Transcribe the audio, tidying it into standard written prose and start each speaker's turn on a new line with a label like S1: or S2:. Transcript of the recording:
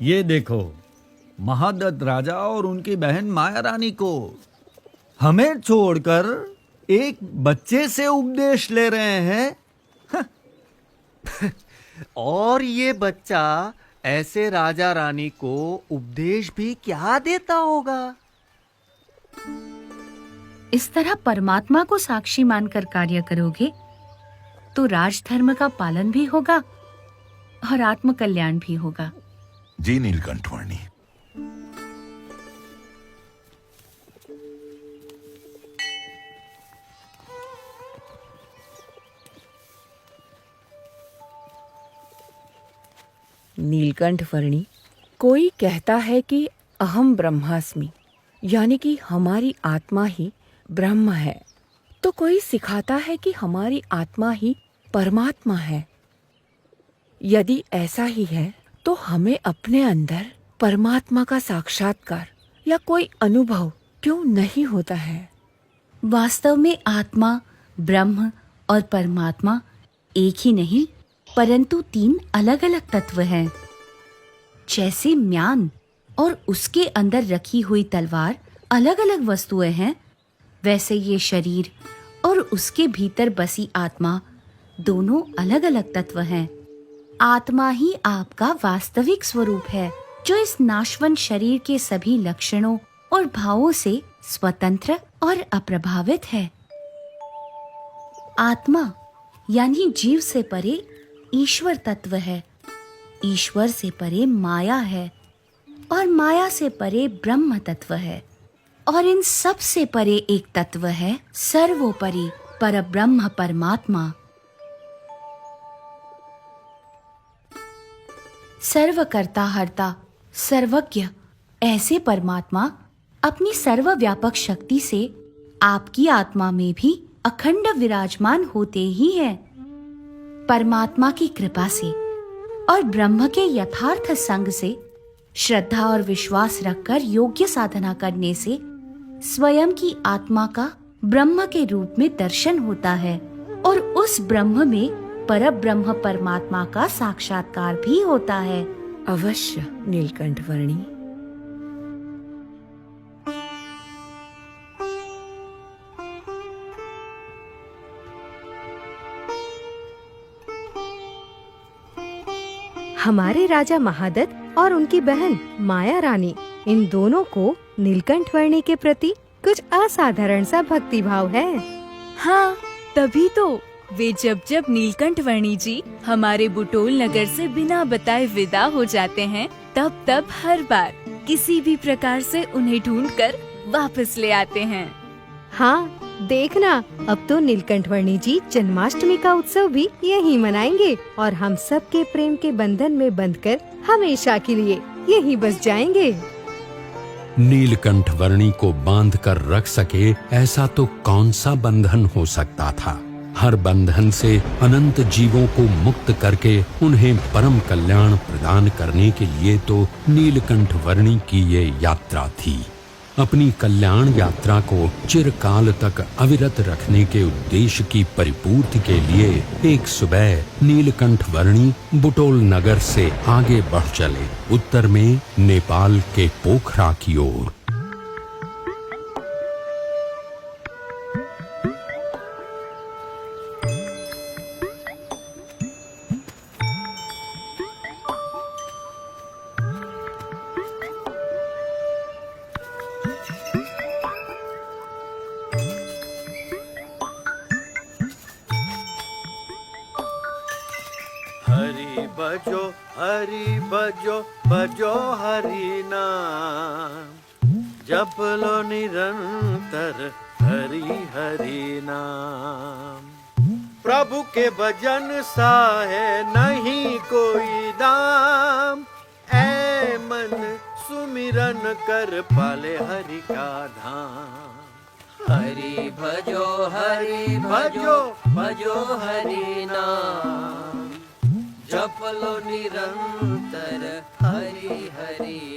S1: ये देखो, महादत्त राजा और उनकी बहन माया रानी को हमें छोड़कर एक बच्चे से उपदेश ले रहे हैं।
S2: और ये बच्चा ऐसे राजा रानी को उपदेश भी क्या देता होगा?
S3: इस तरह परमात्मा को साक्षी मानकर कार्य करोगे तो राजधर्म का पालन भी होगा और आत्म कल्याण भी होगा।
S4: जी नीलकंठवर्णी।
S5: नीलकंठवर्णी, कोई कहता है कि अहम ब्रह्मास्मि, यानी कि हमारी आत्मा ही ब्रह्म है, तो कोई सिखाता है कि हमारी आत्मा ही परमात्मा है। यदि ऐसा ही है तो हमें अपने अंदर परमात्मा का साक्षात्कार या कोई अनुभव क्यों नहीं होता है?
S3: वास्तव में आत्मा, ब्रह्म और परमात्मा एक ही नहीं परंतु 3 अलग-अलग तत्व हैं। जैसे म्यान और उसके अंदर रखी हुई तलवार अलग-अलग वस्तुएं हैं, वैसे ये शरीर और उसके भीतर बसी आत्मा दोनों अलग-अलग तत्व हैं। आत्मा ही आपका वास्तविक स्वरूप है, जो इस नाशवंत शरीर के सभी लक्षणों और भावों से स्वतंत्र और अप्रभावित है। आत्मा यानी जीव से परे ईश्वर तत्व है, ईश्वर से परे माया है और माया से परे ब्रह्म तत्व है, और इन सब से परे एक तत्व है सर्वोपरि परब्रह्म परमात्मा। सर्वकर्ता हर्ता सर्वज्ञ ऐसे परमात्मा अपनी सर्वव्यापक शक्ति से आपकी आत्मा में भी अखंड विराजमान होते ही हैं। परमात्मा की कृपा से और ब्रह्म के यथार्थ संग से श्रद्धा और विश्वास रखकर योग्य साधना करने से स्वयं की आत्मा का ब्रह्म के रूप में दर्शन होता है और उस ब्रह्म में परब्रह्म परमात्मा का साक्षात्कार भी होता है।
S5: अवश्य नीलकंठवर्णी।
S6: हमारे राजा महादत्त और उनकी बहन माया रानी, इन दोनों को नीलकंठवर्णी के प्रति कुछ असाधारण सा भक्ति भाव है।
S7: हाँ, तभी तो वे जब जब नीलकंठवर्णी जी हमारे बुटोल नगर से बिना बताए विदा हो जाते हैं, तब तब हर बार किसी भी प्रकार से उन्हें ढूंढकर वापस ले आते हैं।
S6: हाँ, देखना, अब तो नीलकंठवर्णी जी जन्माष्टमी का उत्सव भी यहीं मनाएंगे और हम सब के प्रेम के बंधन में बंधकर हमेशा के लिए यहीं बस जाएंगे।
S8: नीलकंठवर्णी को बांध कर रख सके ऐसा तो कौन सा बंधन हो सकता था। हर बंधन से अनंत जीवों को मुक्त करके उन्हें परम कल्याण प्रदान करने के लिए तो नीलकंठवर्णी की ये यात्रा थी। अपनी कल्याण यात्रा को चिरकाल तक अविरत रखने के उद्देश्य की परिपूर्ति के लिए एक सुबह नीलकंठवर्णी बुटोल नगर से आगे बढ़ चले, उत्तर में नेपाल के पोखरा की ओर।
S2: हरि भजो भजो हरि नाम, जप लो निरंतर हरि हरि नाम। प्रभु के भजन सा है नहीं कोई दाम, ऐ मन सुमिरन कर पाले हरि का धाम।
S9: हरि भजो भजो हरि नाम, जप लो निरंतर हरि हरि